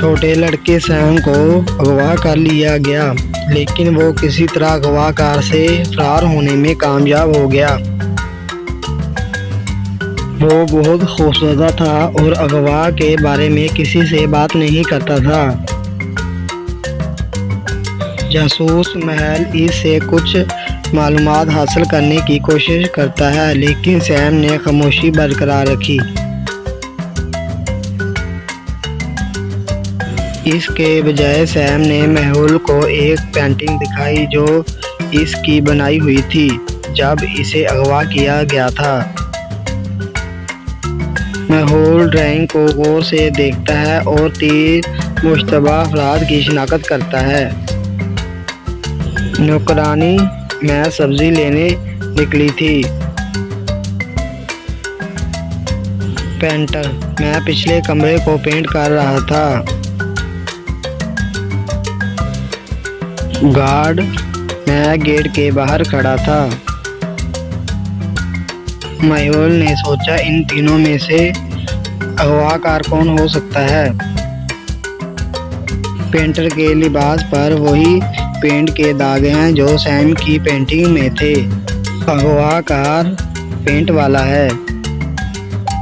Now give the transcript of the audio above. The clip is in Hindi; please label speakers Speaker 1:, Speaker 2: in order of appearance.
Speaker 1: छोटे लड़के सैम को अगवा कर लिया गया, लेकिन वो किसी तरह अगवाकार से फरार होने में कामयाब हो गया। वो बहुत खौफजदा था और अगवा के बारे में किसी से बात नहीं करता था। जासूस महल से कुछ मालूमात हासिल करने की कोशिश करता है, लेकिन सैम ने खामोशी बरकरार रखी। इसके बजाय सैम ने मेहुल को एक पेंटिंग दिखाई जो इसकी बनाई हुई थी जब इसे अगवा किया गया था। मेहुल ड्राइंग को गौर से देखता है और 3 मुश्तबा अफराद की शिनाख्त करता है। नौकरानी, मैं सब्जी लेने निकली थी। पेंटर, मैं पिछले कमरे को पेंट कर रहा था। गार्ड, मैं गेट के बाहर खड़ा था। मेहुल ने सोचा, इन तीनों में से अगवाकार कौन हो सकता है। पेंटर के लिबास पर वही पेंट के दाग हैं जो सैम की पेंटिंग में थे। अगवाकार पेंट वाला है।